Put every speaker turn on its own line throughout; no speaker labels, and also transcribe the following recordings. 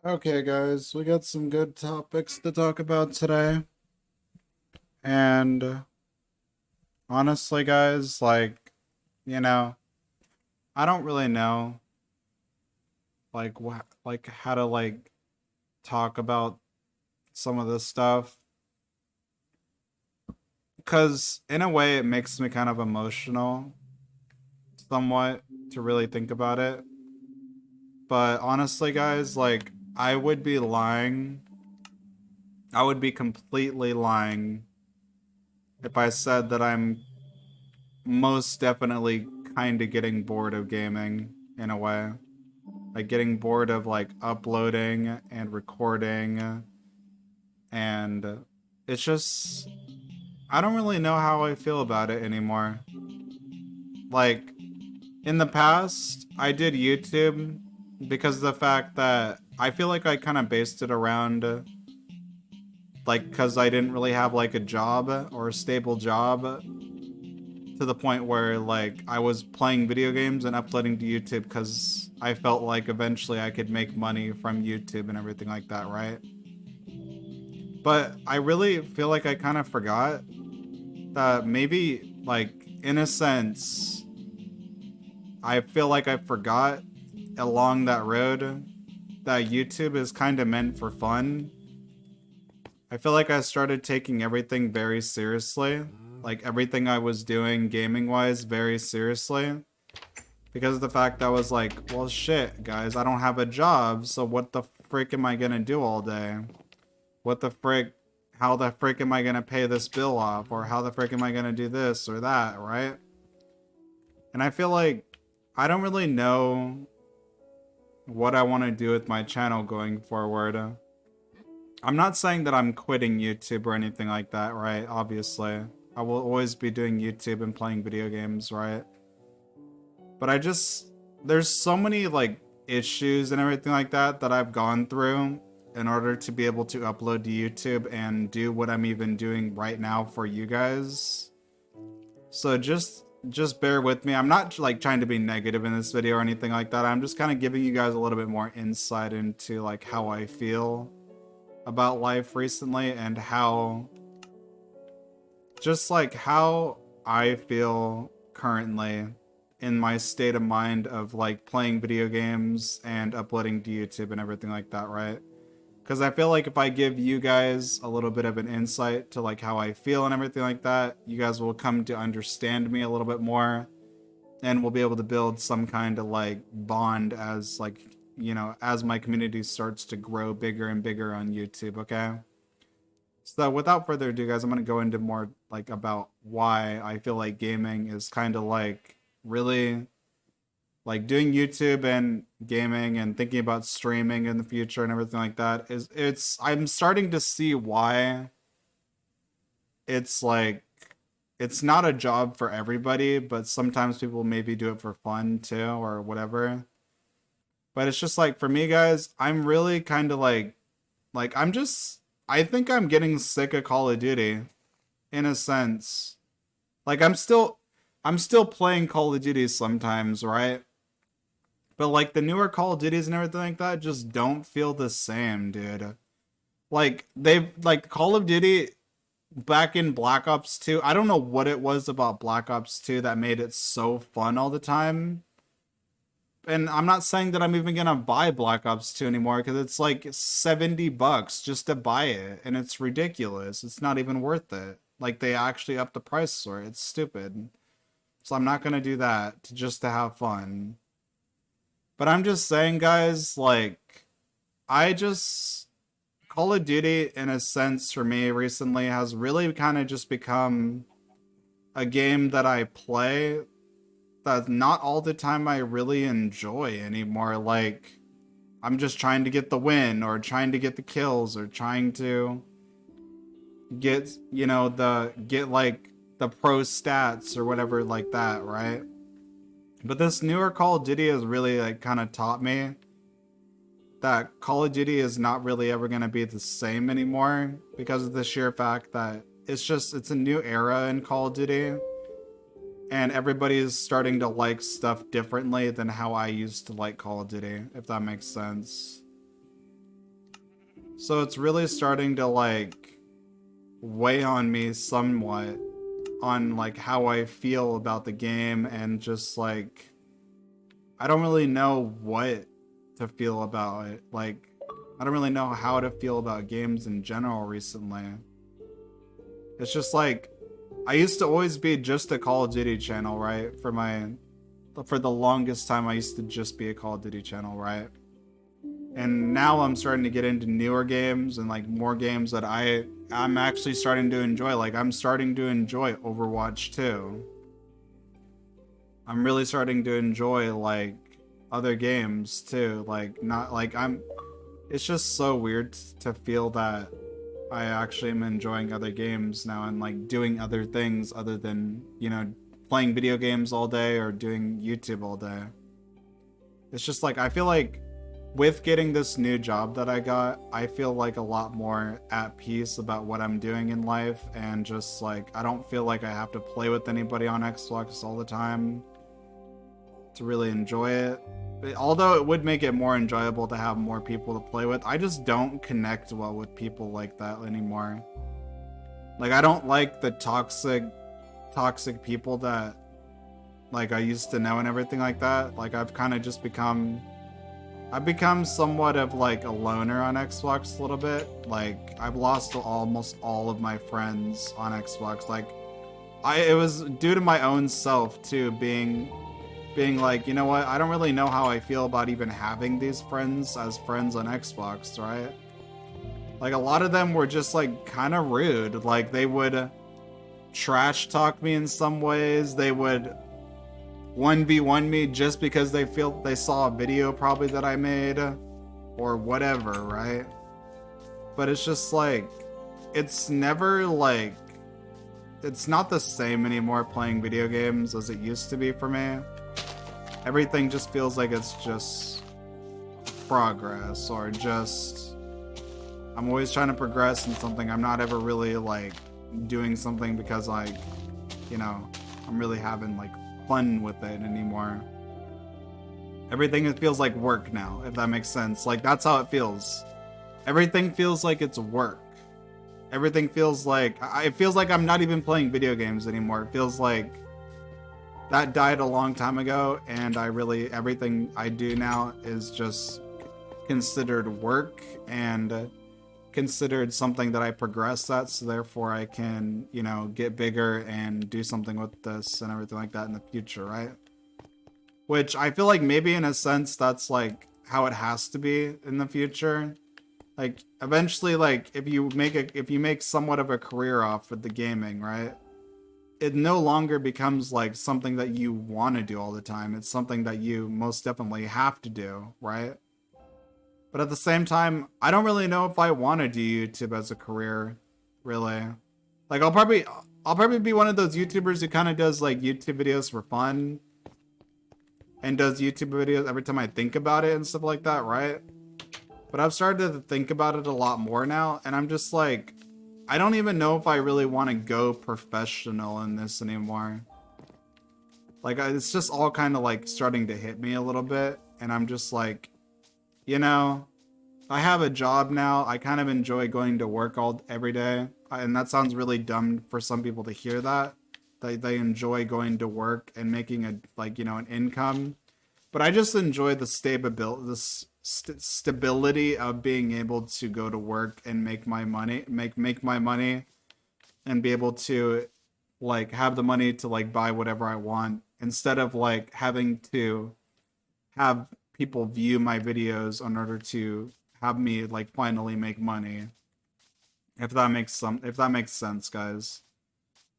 Okay, guys, we got some good topics to talk about today. And honestly, guys, you know, I don't really know how to talk about some of this stuff cuz in a way it makes me kind of emotional somewhat to really think about it. But honestly, guys, I would be lying. I would be completely lying if I said that I'm most definitely kind of getting bored of gaming in a way. Like getting bored of like uploading and recording, and it's just I don't really know how I feel about it anymore. Like in the past, I did YouTube because of the fact that I feel like I kind of based it around cuz I didn't really have like a job or a stable job to the point where like I was playing video games and uploading to YouTube because I felt like eventually I could make money from YouTube and everything like that, right? But I really feel like I kind of forgot that maybe in a sense I feel like I forgot along that road that YouTube is kind of meant for fun. I feel like I started taking everything very seriously, like everything I was doing gaming wise very seriously. Because of the fact that I was like, well, shit, guys, I don't have a job, so what the frick am I gonna do all day? What the frick? How the frick am I gonna pay this bill off? Or how the frick am I gonna do this or that, right? And I feel like I don't really know what I want to do with my channel going forward. I'm not saying that I'm quitting YouTube or anything like that, right? Obviously. I will always be doing YouTube and playing video games, right? But there's so many like issues and everything like that that I've gone through in order to be able to upload to YouTube and do what I'm even doing right now for you guys. So just bear with me. I'm not like trying to be negative in this video or anything like that. I'm just kind of giving you guys a little bit more insight into like how I feel about life recently and how I feel currently in my state of mind of like playing video games and uploading to YouTube and everything like that, right? Because I feel like if I give you guys a little bit of an insight to like how I feel and everything like that, you guys will come to understand me a little bit more and we'll be able to build some kind of like bond as as my community starts to grow bigger and bigger on YouTube, okay? So without further ado, guys, I'm gonna go into more like about why I feel like gaming is kind of like really like doing YouTube and gaming and thinking about streaming in the future and everything like that is it's I'm starting to see why it's like it's not a job for everybody, but sometimes people maybe do it for fun too or whatever. But it's just like for me guys, I'm really kind of like I think I'm getting sick of Call of Duty in a sense. Like I'm still playing Call of Duty sometimes, right? But like the newer Call of Duties and everything like that just don't feel the same, dude. Like they've like Call of Duty back in Black Ops 2. I don't know what it was about Black Ops 2 that made it so fun all the time. And I'm not saying that I'm even gonna buy Black Ops 2 anymore because it's like $70 just to buy it, and it's ridiculous. It's not even worth it. Like they actually upped the price for it. It's stupid. So I'm not gonna do that just to have fun. But I'm just saying, guys, like I just Call of Duty, in a sense, for me recently has really kind of just become a game that I play that not all the time I really enjoy anymore. Like I'm just trying to get the win or trying to get the kills or trying to get, get like the pro stats or whatever like that, right? But this newer Call of Duty has really like kind of taught me that Call of Duty is not really ever going to be the same anymore because of the sheer fact that it's a new era in Call of Duty and everybody's starting to like stuff differently than how I used to like Call of Duty, if that makes sense. So it's really starting to like weigh on me somewhat on like how I feel about the game, and just like I don't really know what to feel about it. Like I don't really know how to feel about games in general recently. It's just like I used to always be just a Call of Duty channel, right? For the longest time I used to just be a Call of Duty channel, right? And now I'm starting to get into newer games and like more games that I'm actually starting to enjoy. Like I'm starting to enjoy Overwatch 2. I'm really starting to enjoy like other games too. Like not like I'm it's just so weird to feel that I actually am enjoying other games now and like doing other things other than, you know, playing video games all day or doing YouTube all day. It's just like I feel like with getting this new job that I got, I feel like a lot more at peace about what I'm doing in life, and just like I don't feel like I have to play with anybody on Xbox all the time to really enjoy it. But although it would make it more enjoyable to have more people to play with, I just don't connect well with people like that anymore. Like I don't like the toxic people that like I used to know and everything like that. Like I've kind of just I've become somewhat of like a loner on Xbox a little bit. Like I've lost almost all of my friends on Xbox. Like it was due to my own self too, being like, you know what, I don't really know how I feel about even having these friends as friends on Xbox, right? Like a lot of them were just like kind of rude. Like they would trash talk me in some ways. They would 1v1 me just because they saw a video probably that I made or whatever, right? But it's just like it's never like it's not the same anymore playing video games as it used to be for me. Everything just feels like it's just progress, or just I'm always trying to progress in something. I'm not ever really like doing something because like, you know, I'm really having like fun with it anymore. Everything feels like work now, if that makes sense. Like that's how it feels. Everything feels like it's work. Everything feels like it feels like I'm not even playing video games anymore. It feels like that died a long time ago, and everything I do now is just considered work and considered something that I progress at, so therefore I can, you know, get bigger and do something with this and everything like that in the future, right? Which I feel like maybe in a sense that's like how it has to be in the future. Like eventually, like if you make somewhat of a career off with the gaming, right? It no longer becomes like something that you want to do all the time. It's something that you most definitely have to do, right? But at the same time, I don't really know if I want to do YouTube as a career, really. Like I'll probably be one of those YouTubers who kind of does like YouTube videos for fun and does YouTube videos every time I think about it and stuff like that, right? But I've started to think about it a lot more now, and I'm just like, I don't even know if I really want to go professional in this anymore. Like, it's just all kind of like starting to hit me a little bit, and I'm just like, you know, I have a job now. I kind of enjoy going to work every day, and that sounds really dumb for some people to hear that. They enjoy going to work and making an income, but I just enjoy the stability of being able to go to work and make my money, make my money, and be able to like have the money to like buy whatever I want, instead of like having to have people view my videos in order to have me like finally make money. If that makes sense, guys.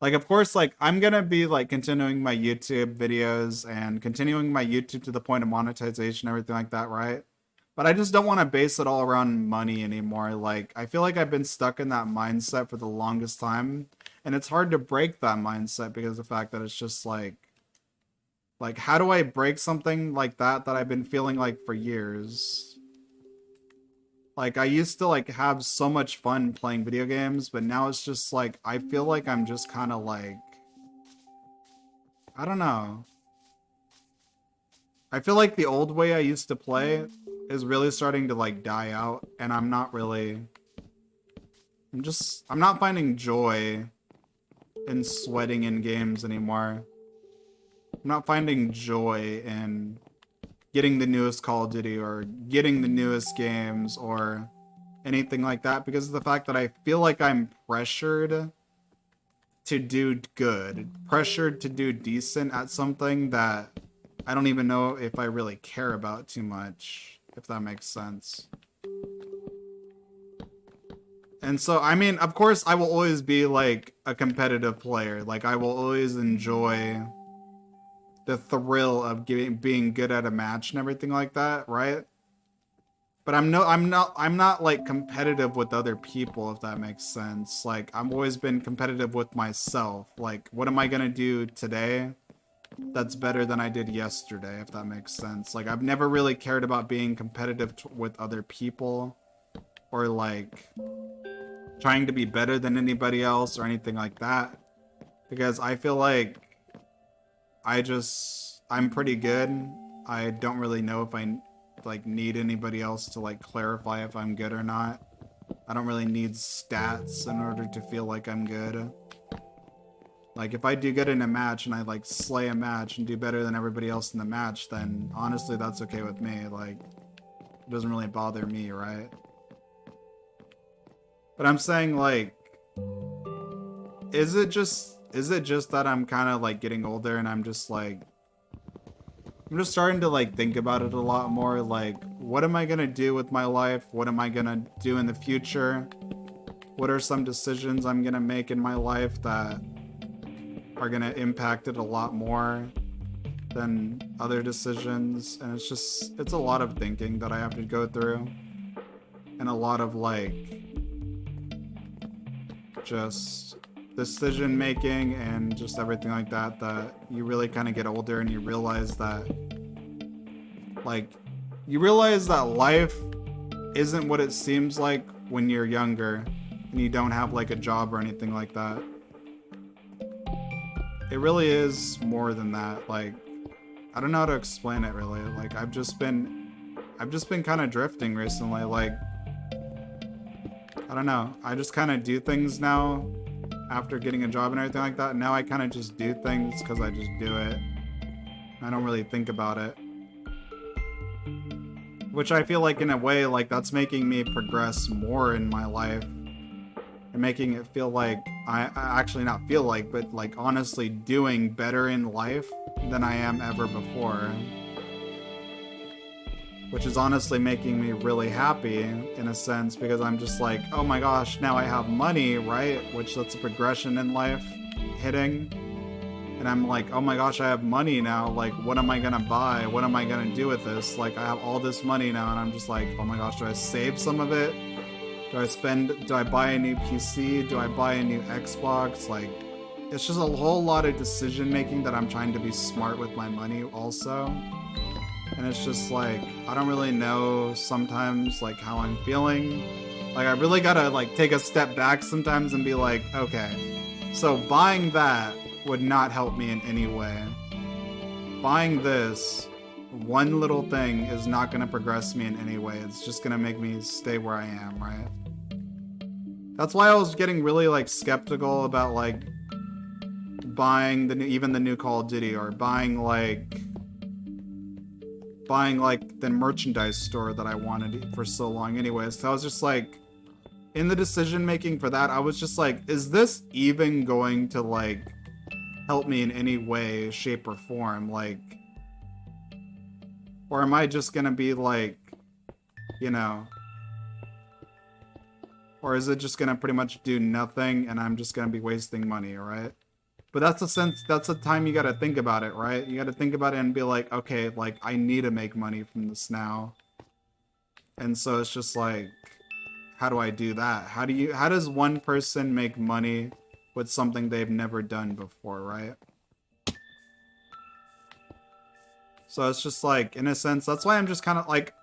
Like, of course, like I'm gonna be like continuing my YouTube videos and continuing my YouTube to the point of monetization, everything like that, right? But I just don't want to base it all around money anymore. Like, I feel like I've been stuck in that mindset for the longest time, and it's hard to break that mindset because of the fact that it's just like how do I break something like that I've been feeling like for years? Like, I used to like have so much fun playing video games, but now it's just like I feel like I'm just kind of like, I don't know. I feel like the old way I used to play is really starting to like die out, and I'm not finding joy in sweating in games anymore. I'm not finding joy in getting the newest Call of Duty or getting the newest games or anything like that, because of the fact that I feel like I'm pressured to do good, pressured to do decent at something that I don't even know if I really care about too much, if that makes sense. And so, I mean, of course, I will always be like a competitive player. Like, I will always enjoy the thrill of being good at a match and everything like that, right? But I'm not like competitive with other people, if that makes sense. Like, I've always been competitive with myself. Like, what am I gonna do today that's better than I did yesterday, if that makes sense? Like, I've never really cared about being competitive with other people or like trying to be better than anybody else or anything like that, because I feel like I'm pretty good. I don't really know if I like need anybody else to like clarify if I'm good or not. I don't really need stats in order to feel like I'm good. Like, if I do good in a match and I like slay a match and do better than everybody else in the match, then honestly that's okay with me. Like, it doesn't really bother me, right? But I'm saying, like, is it just that I'm kind of like getting older and I'm just starting to like think about it a lot more? Like, what am I gonna do with my life? What am I gonna do in the future? What are some decisions I'm gonna make in my life that are gonna impact it a lot more than other decisions? And it's a lot of thinking that I have to go through, and a lot of like just decision making and just everything like that, that you really kind of get older and you realize that life isn't what it seems like when you're younger and you don't have like a job or anything like that. It really is more than that. Like, I don't know how to explain it really. Like, I've just been kind of drifting recently. Like, I don't know. I just kind of do things now after getting a job and everything like that. Now I kind of just do things because I just do it. I don't really think about it. Which I feel like in a way, like, that's making me progress more in my life. And making it feel like, I actually not feel like, but like honestly doing better in life than I am ever before. Which is honestly making me really happy in a sense, because I'm just like, oh my gosh, now I have money, right? Which that's a progression in life hitting. And I'm like, oh my gosh, I have money now. Like, what am I gonna buy? What am I gonna do with this? Like, I have all this money now, and I'm just like, oh my gosh, do I save some of it? Do I buy a new PC? Do I buy a new Xbox? Like, it's just a whole lot of decision making that I'm trying to be smart with my money also. And it's just like, I don't really know sometimes like how I'm feeling. Like, I really gotta like take a step back sometimes and be like, okay, so buying that would not help me in any way. Buying this one little thing is not gonna progress me in any way. It's just gonna make me stay where I am, right? That's why I was getting really like skeptical about like buying even the new Call of Duty, or buying like the merchandise store that I wanted for so long anyways. So I was just like, in the decision making for that, I was just like, is this even going to like help me in any way, shape, or form? Like, or am I just gonna be like, you know, or is it just gonna pretty much do nothing and I'm just gonna be wasting money, right? But that's the time you gotta think about it, right? You gotta think about it and be like, okay, like, I need to make money from this now. And so it's just like, how do I do that? How does one person make money with something they've never done before, right? So it's just like, in a sense, that's why I'm just kind of like,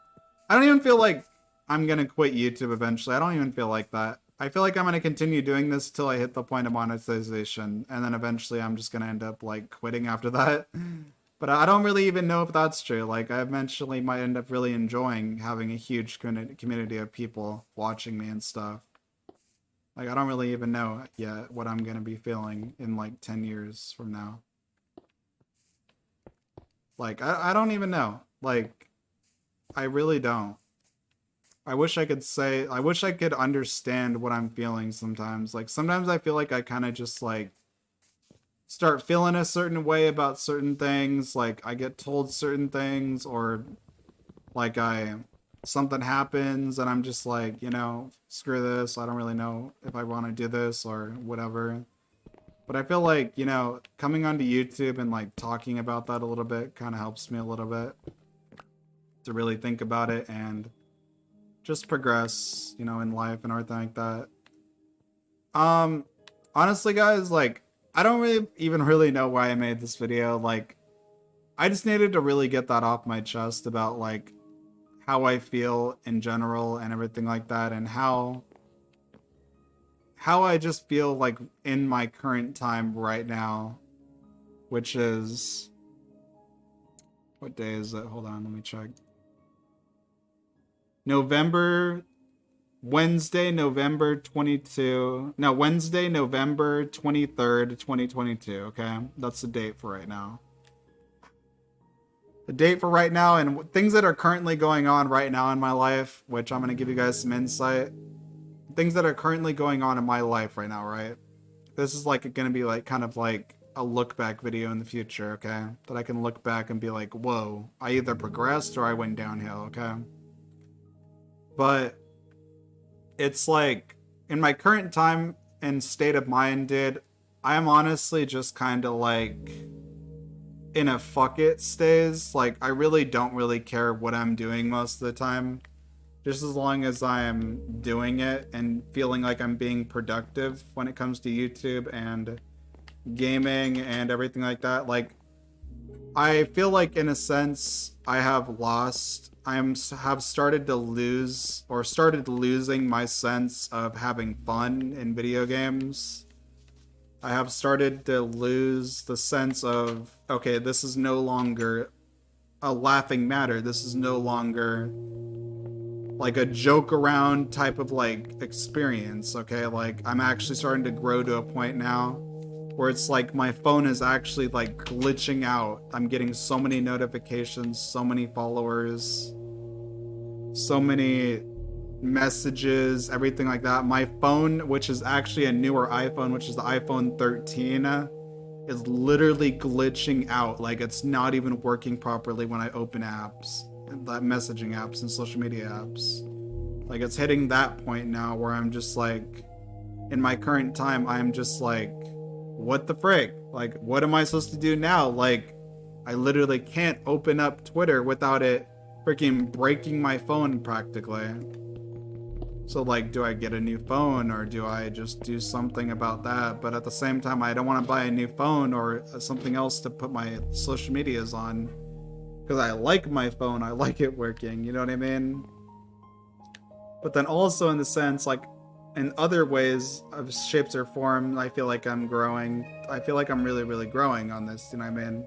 I don't even feel like I'm gonna quit YouTube eventually. I don't even feel like that. I feel like I'm gonna continue doing this till I hit the point of monetization, and then eventually I'm just gonna end up like quitting after that. But I don't really even know if that's true. Like, I eventually might end up really enjoying having a huge community of people watching me and stuff. Like, I don't really even know yet what I'm gonna be feeling in like 10 years from now. Like, I don't even know. Like, I really don't. I wish I could understand what I'm feeling sometimes. Like, sometimes I feel like I kind of just like start feeling a certain way about certain things. Like, I get told certain things, or like something happens and I'm just like, screw this. I don't really know if I want to do this or whatever. But I feel like, coming onto YouTube and like talking about that a little bit kind of helps me a little bit to really think about it and just progress, in life and everything like that. Honestly, guys, like, I don't really know why I made this video. Like, I just needed to really get that off my chest about like how I feel in general and everything like that, and how I just feel like in my current time right now, which is, what day is it? Hold on, let me check. Wednesday, November 23rd, 2022, okay? That's the date for right now. The date for right now, and things that are currently going on right now in my life, which I'm going to give you guys some insight. Things that are currently going on in my life right now, right? This is like going to be like kind of like a look back video in the future, okay? That I can look back and be like, whoa, I either progressed or I went downhill, okay? But it's like, in my current time and state of mind, dude, I am honestly just kind of like in a fuck it stage. Like, I really don't really care what I'm doing most of the time. Just as long as I am doing it and feeling like I'm being productive when it comes to YouTube and gaming and everything like that. Like, I feel like in a sense I have started to lose, or started losing, my sense of having fun in video games. I have started to lose the sense of, okay, this is no longer a laughing matter. This is no longer like a joke around type of like experience, okay? Like, I'm actually starting to grow to a point now where it's like my phone is actually like glitching out. I'm getting so many notifications, so many followers, so many messages, everything like that. My phone, which is actually a newer iPhone, which is the iPhone 13, is literally glitching out. Like, it's not even working properly when I open apps, that messaging apps and social media apps. Like, it's hitting that point now where I'm just like, in my current time, I'm just like, what the frick? Like, what am I supposed to do now? Like, I literally can't open up Twitter without it freaking breaking my phone practically. So like, do I get a new phone, or do I just do something about that? But at the same time, I don't want to buy a new phone or something else to put my social medias on, because I like my phone, I like it working, you know what I mean? But then also in the sense, like, in other ways of shapes or form, I feel like I'm growing. I feel like I'm really, really growing on this, you know what I mean?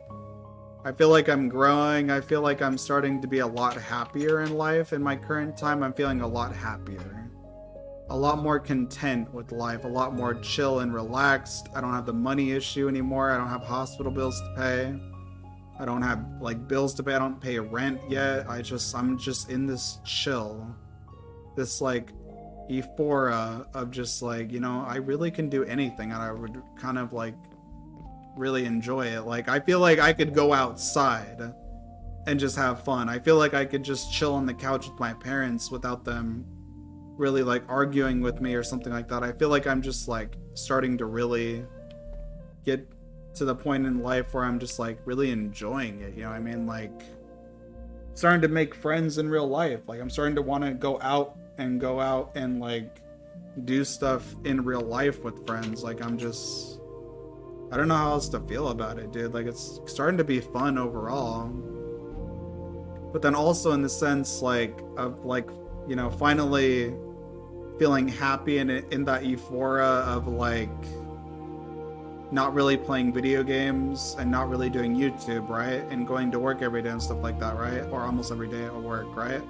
I feel like I'm growing. I feel like I'm starting to be a lot happier in life. In my current time, I'm feeling a lot happier. A lot more content with life. A lot more chill and relaxed. I don't have the money issue anymore. I don't have hospital bills to pay. I don't have, like, bills to pay. I don't pay rent yet. I'm just in this chill. This, like, euphoria of just, like, I really can do anything, and I would kind of, like, really enjoy it. Like, I feel like I could go outside and just have fun. I feel like I could just chill on the couch with my parents without them really like arguing with me or something like that. I feel like I'm just like starting to really get to the point in life where I'm just like really enjoying it, you know what I mean? Like, starting to make friends in real life. Like, I'm starting to want to go out and like do stuff in real life with friends. Like, I don't know how else to feel about it, dude. Like, it's starting to be fun overall. But then also in the sense, like, of, like, finally feeling happy and in that euphoria of, like, not really playing video games and not really doing YouTube, right? And going to work every day and stuff like that, right? Or almost every day at work, right?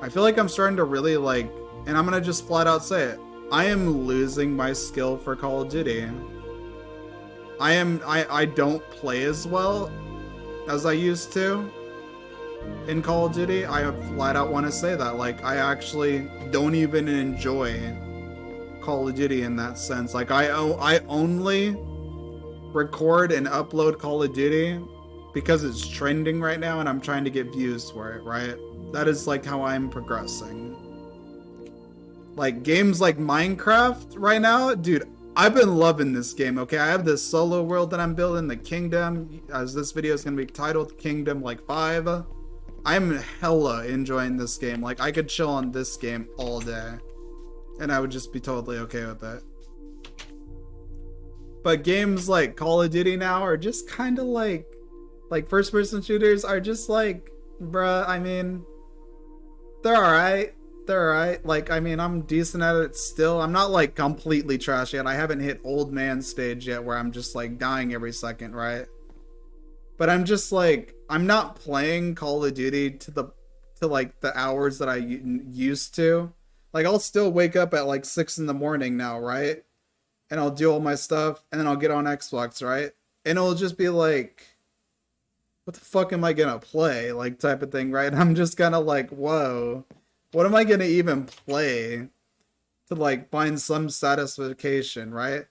I feel like I'm starting to really like, and I'm gonna just flat out say it, I am losing my skill for Call of Duty. I don't play as well as I used to in Call of Duty. I flat out want to say that. Like, I actually don't even enjoy Call of Duty in that sense. Like, I only record and upload Call of Duty because it's trending right now and I'm trying to get views for it, right? That is like how I'm progressing. Like, games like Minecraft right now, dude, I've been loving this game, okay? I have this solo world that I'm building, the Kingdom, as this video is going to be titled Kingdom like 5. I'm hella enjoying this game. Like, I could chill on this game all day, and I would just be totally okay with it. But games like Call of Duty now are just kind of like first-person shooters are just like, bruh, I mean, they're alright. They're alright. Like, I mean, I'm decent at it still. I'm not like completely trash yet. I haven't hit old man stage yet where I'm just like dying every second, right? But I'm just like, I'm not playing Call of Duty to like the hours that I used to. Like, I'll still wake up at like 6 in the morning now, right? And I'll do all my stuff and then I'll get on Xbox, right? And it'll just be like, what the fuck am I gonna play? Like, type of thing, right? I'm just kind of like, whoa. What am I gonna even play to like find some satisfaction, right?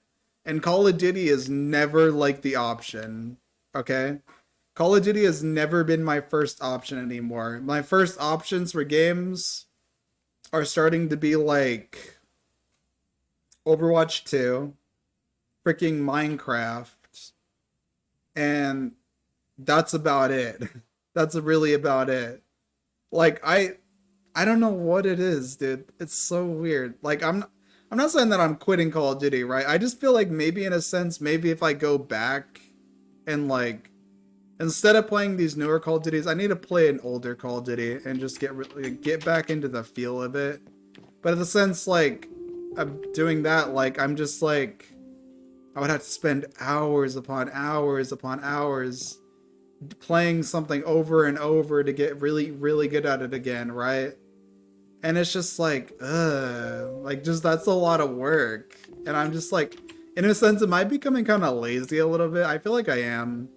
And Call of Duty is never like the option, okay? Call of Duty has never been my first option anymore. My first options for games are starting to be like Overwatch 2, freaking Minecraft, and that's about it. That's really about it. Like, I don't know what it is, dude. It's so weird. Like, I'm not saying that I'm quitting Call of Duty, right? I just feel like maybe in a sense, maybe if I go back and like, instead of playing these newer Call of Duties, I need to play an older Call of Duty and just get back into the feel of it. But in the sense, like, of doing that, like, I'm just like, I would have to spend hours upon hours upon hours playing something over and over to get really, really good at it again, right? And it's just like, like, just, that's a lot of work. And I'm just like, in a sense, am I becoming kind of lazy a little bit? I feel like I am,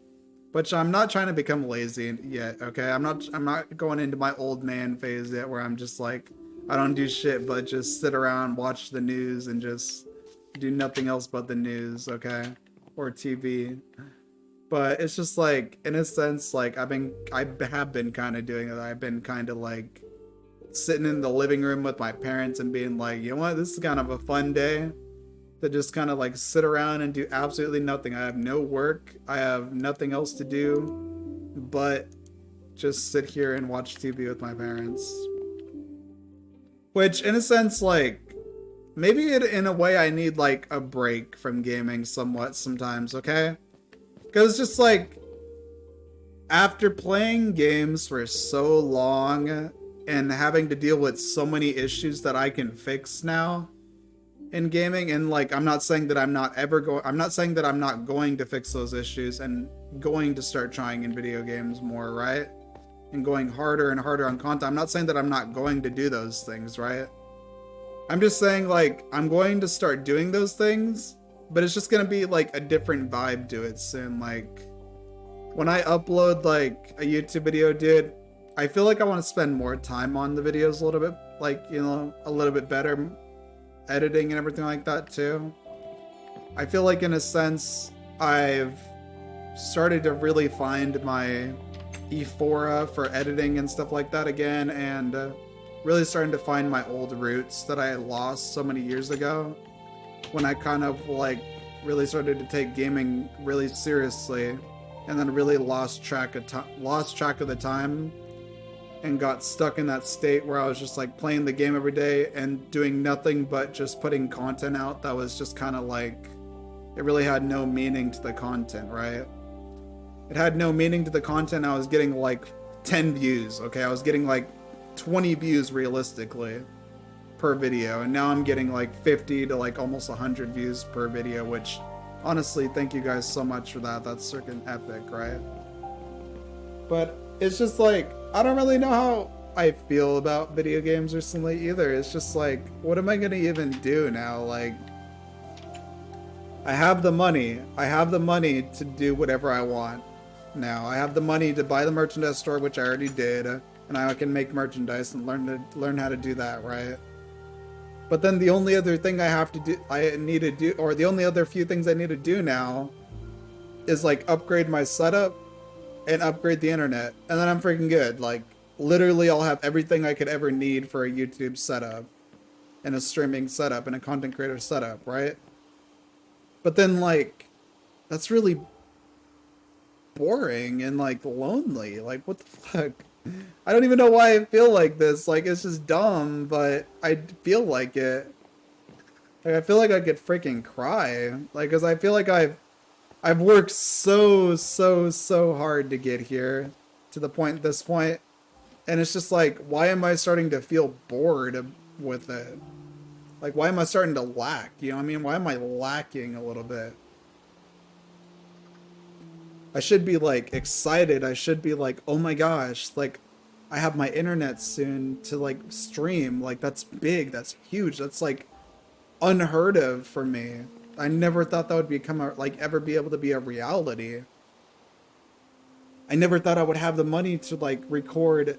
but I'm not trying to become lazy yet, okay? I'm not going into my old man phase yet where I'm just like, I don't do shit but just sit around, watch the news, and just do nothing else but the news, okay? Or TV. But it's just like, in a sense, like, I have been kind of doing it. I've been kind of like sitting in the living room with my parents and being like, you know what, this is kind of a fun day to just kind of like sit around and do absolutely nothing. I have no work. I have nothing else to do but just sit here and watch TV with my parents. Which, in a sense, like, maybe in a way I need like a break from gaming somewhat sometimes, okay? Because it's just like, after playing games for so long and having to deal with so many issues that I can fix now in gaming, and like, I'm not saying that I'm not going to fix those issues and going to start trying in video games more, right? And going harder and harder on content. I'm not saying that I'm not going to do those things, right? I'm just saying, like, I'm going to start doing those things, but it's just gonna be like a different vibe to it soon. Like, when I upload like a YouTube video, dude, I feel like I want to spend more time on the videos a little bit, like, you know, a little bit better editing and everything like that too. I feel like, in a sense, I've started to really find my ephora for editing and stuff like that again, and really starting to find my old roots that I lost so many years ago when I kind of like really started to take gaming really seriously, and then really lost track of the time and got stuck in that state where I was just like playing the game every day and doing nothing but just putting content out that was just kind of like, it really had no meaning to the content, right? It had no meaning to the content. I was getting like 10 views, okay? I was getting like 20 views realistically per video, and now I'm getting like 50 to like almost 100 views per video, which Honestly, thank you guys so much for that. That's freaking epic, right? But it's just like, I don't really know how I feel about video games recently either. It's just like, what am I gonna even do now? Like, I have the money. I have the money to do whatever I want now. I have the money to buy the merchandise store, which I already did, and I can make merchandise and learn how to do that, right? But then the only other thing I need to do, or the only other few things I need to do now is like upgrade my setup and upgrade the internet, and then I'm freaking good. Like, literally, I'll have everything I could ever need for a YouTube setup and a streaming setup and a content creator setup, right? But then, like, that's really boring and like lonely. Like, what the fuck? I don't even know why I feel like this. Like, it's just dumb, but I feel like it. Like, I feel like I could freaking cry. Like, cause I feel like I've worked so hard to get here to this point, and it's just like, why am I starting to feel bored with it? Like, why am I starting to lack? You know what I mean? Why am I lacking a little bit? I should be like excited. I should be like, oh my gosh, like I have my internet soon to like stream. Like, that's big. That's huge. That's like unheard of for me. I never thought that would become like ever be able to be a reality. I never thought I would have the money to like record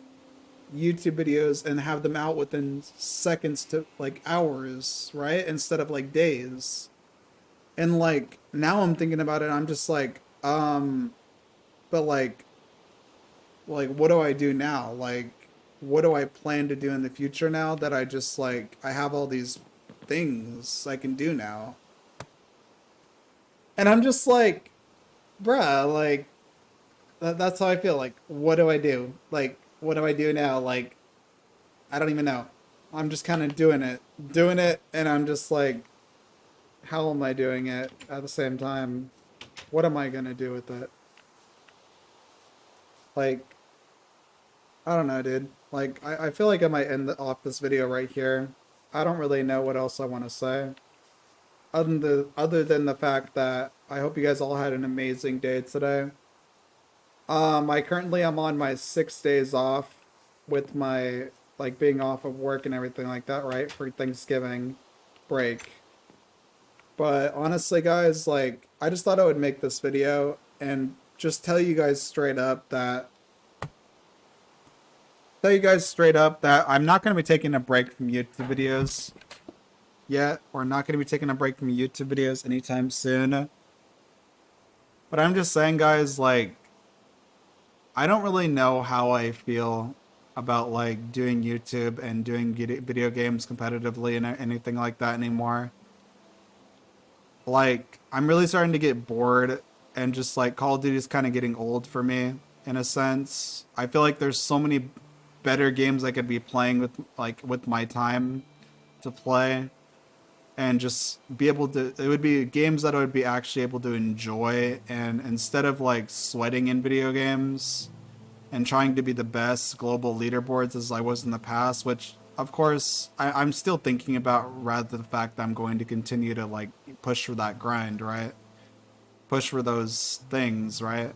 YouTube videos and have them out within seconds to like hours, right? Instead of like days. And like now I'm thinking about it, I'm just like, but like what do I do now? Like, what do I plan to do in the future now that I just like I have all these things I can do now? And I'm just like, bruh, like that's how I feel. Like, what do I do? Like, what do I do now? Like, I don't even know. I'm just kind of doing it, and I'm just like, how am I doing it at the same time? What am I gonna do with it? Like, I don't know, dude. Like, I feel like I might off this video right here. I don't really know what else I want to say. Other than the fact that I hope you guys all had an amazing day today. I currently am on my 6 days off with my, like, being off of work and everything like that, right? For Thanksgiving break. But honestly, guys, like, I just thought I would make this video and just tell you guys straight up that I'm not going to be taking a break from YouTube videos yet. We're not going to be taking a break from YouTube videos anytime soon. But I'm just saying, guys, like, I don't really know how I feel about like doing YouTube and doing video games competitively and anything like that anymore. Like, I'm really starting to get bored, and just like Call of Duty is kind of getting old for me in a sense. I feel like there's so many better games I could be playing with my time to play, and just be able to, it would be games that I would be actually able to enjoy, and instead of like sweating in video games and trying to be the best global leaderboards as I was in the past, which of course I'm still thinking about, rather the fact that I'm going to continue to like push for that grind, right? Push for those things, right?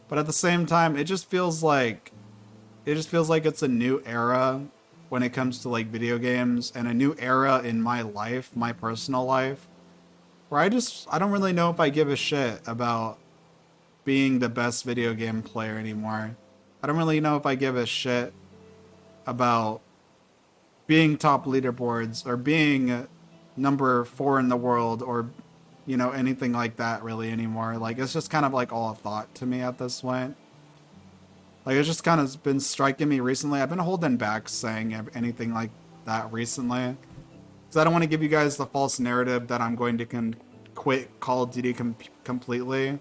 But at the same time, it just feels like it's a new era when it comes to like video games, and a new era in my life, my personal life, where I don't really know if I give a shit about being the best video game player anymore. I don't really know if I give a shit about being top leaderboards or being number 4 in the world, or anything like that really anymore. Like, it's just kind of like all a thought to me at this point. Like, it's just kind of been striking me recently. I've been holding back saying anything like that recently, because I don't want to give you guys the false narrative that I'm going to quit Call of Duty completely,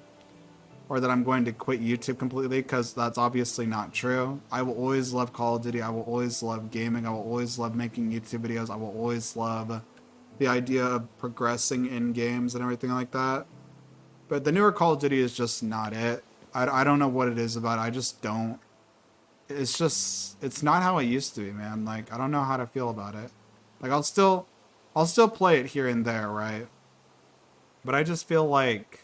or that I'm going to quit YouTube completely, because that's obviously not true. I will always love Call of Duty. I will always love gaming. I will always love making YouTube videos. I will always love the idea of progressing in games and everything like that. But the newer Call of Duty is just not it. I don't know what it is about it. I just don't. It's not how it used to be, man. Like, I don't know how to feel about it. Like, I'll still play it here and there, right? But I just feel like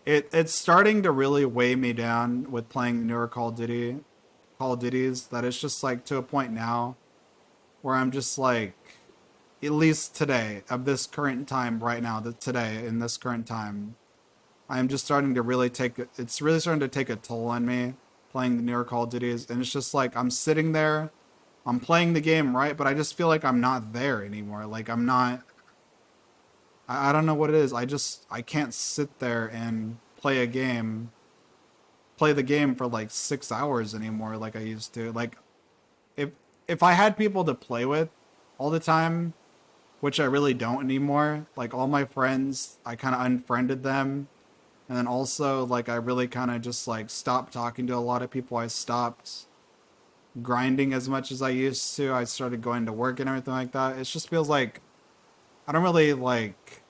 it's starting to really weigh me down with playing the newer Call of Duties, that it's just like to a point now where I'm just like, at least today, of this current time right now, that today in this current time, I am just starting to really it's really starting to take a toll on me playing the newer Call of Duties, and it's just like I'm sitting there, I'm playing the game, right, but I just feel like I'm not there anymore. Like I'm not, I don't know what it is. I can't sit there and play the game for like 6 hours anymore like I used to. Like if if I had people to play with all the time, which I really don't anymore, like all my friends, I kind of unfriended them. And then also, like, I really kind of just like stopped talking to a lot of people. I stopped grinding as much as I used to. I started going to work and everything like that. It just feels like I don't really like.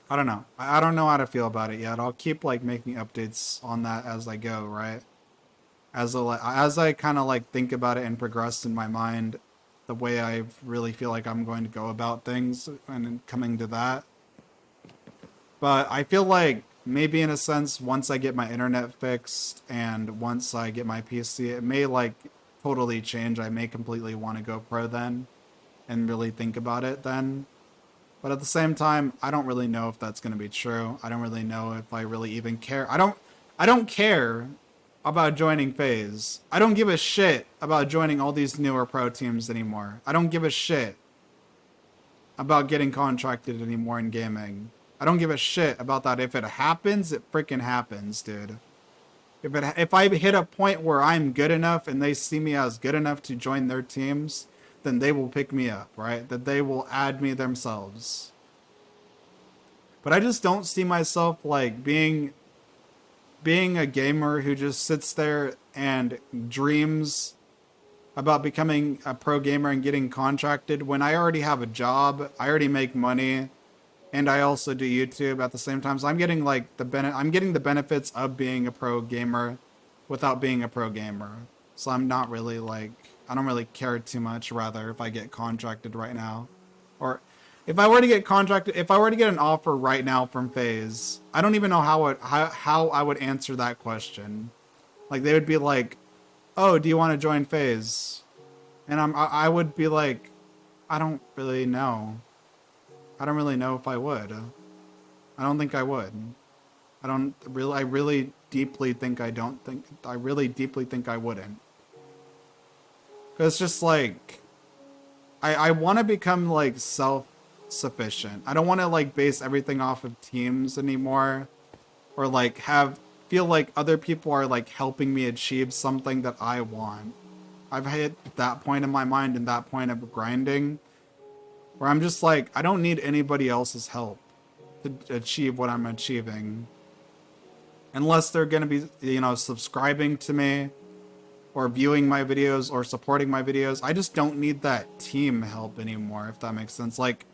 I don't know. I don't know how to feel about it yet. I'll keep like making updates on that as I go, right? As I kind of like think about it and progress in my mind, the way I really feel like I'm going to go about things and coming to that. But I feel like maybe in a sense, once I get my internet fixed and once I get my PC, it may like totally change. I may completely want to go pro then and really think about it then. But at the same time, I don't really know if that's going to be true. I don't really know if I really even care. I don't care about joining FaZe. I don't give a shit about joining all these newer pro teams anymore. I don't give a shit about getting contracted anymore in gaming. I don't give a shit about that. If it happens, it freaking happens, dude. If I hit a point where I'm good enough and they see me as good enough to join their teams, then they will pick me up, right? That they will add me themselves. But I just don't see myself like being a gamer who just sits there and dreams about becoming a pro gamer and getting contracted when I already have a job, I already make money, and I also do YouTube at the same time. So I'm getting like I'm getting the benefits of being a pro gamer without being a pro gamer. So I'm not really like, I don't really care too much rather if I get contracted right now. Or if I were to get contracted, if I were to get an offer right now from FaZe, I don't even know how I would answer that question. Like they would be like, "Oh, do you want to join FaZe?" And I would be like, "I don't really know. I don't really know if I would. I don't think I would. I really deeply think I really deeply think I wouldn't. Cause it's just like, I want to become like self-sufficient. I don't want to like base everything off of teams anymore, or like feel like other people are like helping me achieve something that I want. I've hit that point in my mind and that point of grinding where I'm just like, I don't need anybody else's help to achieve what I'm achieving. Unless they're going to be, subscribing to me or viewing my videos or supporting my videos. I just don't need that team help anymore, if that makes sense. Like,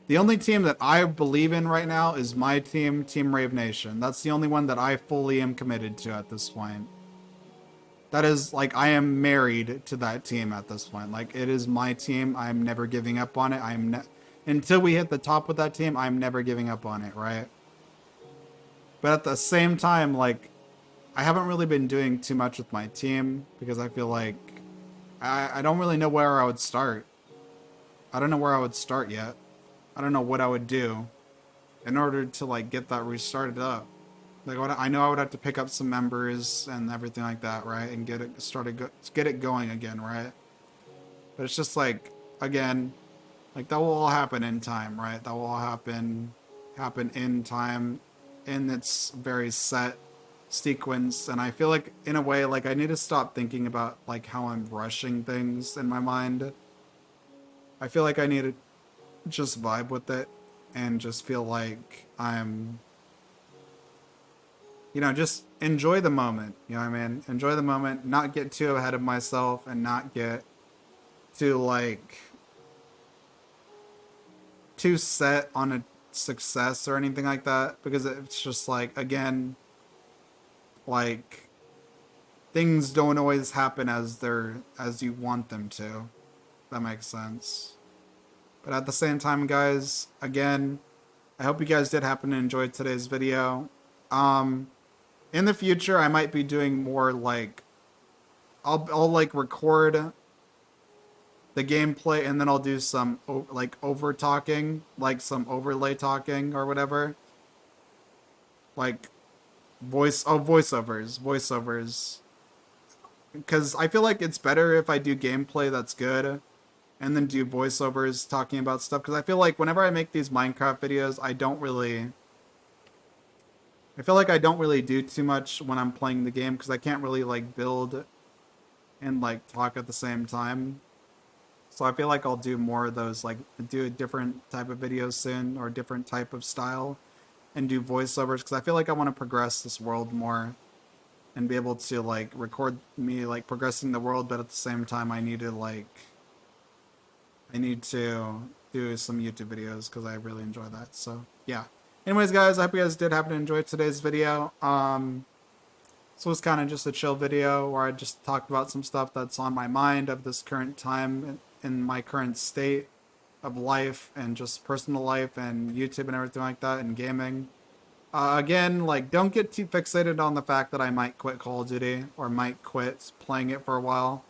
the only team that I believe in right now is my team, Team Rave Nation. That's the only one that I fully am committed to at this point. That is, like, I am married to that team at this point. Like, it is my team. I'm never giving up on it. Until we hit the top with that team, I'm never giving up on it, right? But at the same time, like, I haven't really been doing too much with my team because I feel like I don't really know where I would start. I don't know where I would start yet. I don't know what I would do in order to like get that restarted up. Like I know I would have to pick up some members and everything like that, right? And get it going again, right? But it's just like, again, like that will all happen in time, right? That will all happen in time, in its very set sequence. And I feel like in a way, like I need to stop thinking about like how I'm rushing things in my mind. I feel like I need to just vibe with it and just feel like I'm, just enjoy the moment. You know what I mean? Enjoy the moment, not get too ahead of myself and not get too like too set on a success or anything like that, because it's just like, again, like things don't always happen as you want them to. If that makes sense. But at the same time, guys, again, I hope you guys did happen to enjoy today's video. Um, in the future, I might be doing more like I'll like record the gameplay and then I'll do some like over talking, like some overlay talking or whatever, like voiceovers, because I feel like it's better if I do gameplay that's good and then do voiceovers talking about stuff, because I feel like whenever I make these Minecraft videos, I feel like I don't really do too much when I'm playing the game, because I can't really like build and like talk at the same time. So I feel like I'll do more of those, like do a different type of videos soon, or different type of style, and do voiceovers, because I feel like I want to progress this world more and be able to like record me like progressing the world, but at the same time I need to do some YouTube videos because I really enjoy that. So yeah. Anyways, guys, I hope you guys did happen to enjoy today's video. This was kind of just a chill video where I just talked about some stuff that's on my mind of this current time in my current state of life, and just personal life and YouTube and everything like that, and gaming. Again, like, don't get too fixated on the fact that I might quit Call of Duty or might quit playing it for a while.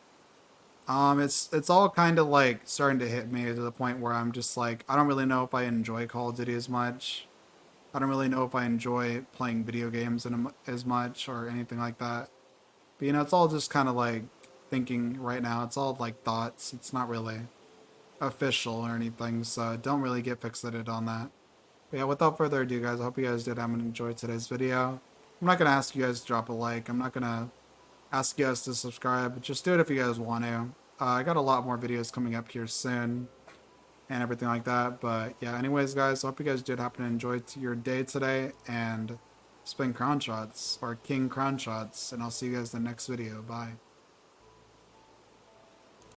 It's all kind of like starting to hit me to the point where I'm just like, I don't really know if I enjoy Call of Duty as much. I don't really know if I enjoy playing video games as much or anything like that. But you know, it's all just kind of like thinking right now. It's all like thoughts. It's not really official or anything, so don't really get fixated on that. But yeah, without further ado, guys, I hope you guys did have enjoyed today's video. I'm not going to ask you guys to drop a like. I'm not going to ask you guys to subscribe. Just do it if you guys want to. I got a lot more videos coming up here soon and everything like that. But yeah, anyways, guys, I hope you guys did happen to enjoy your day today and spin crown shots, or king crown shots. And I'll see you guys in the next video. Bye.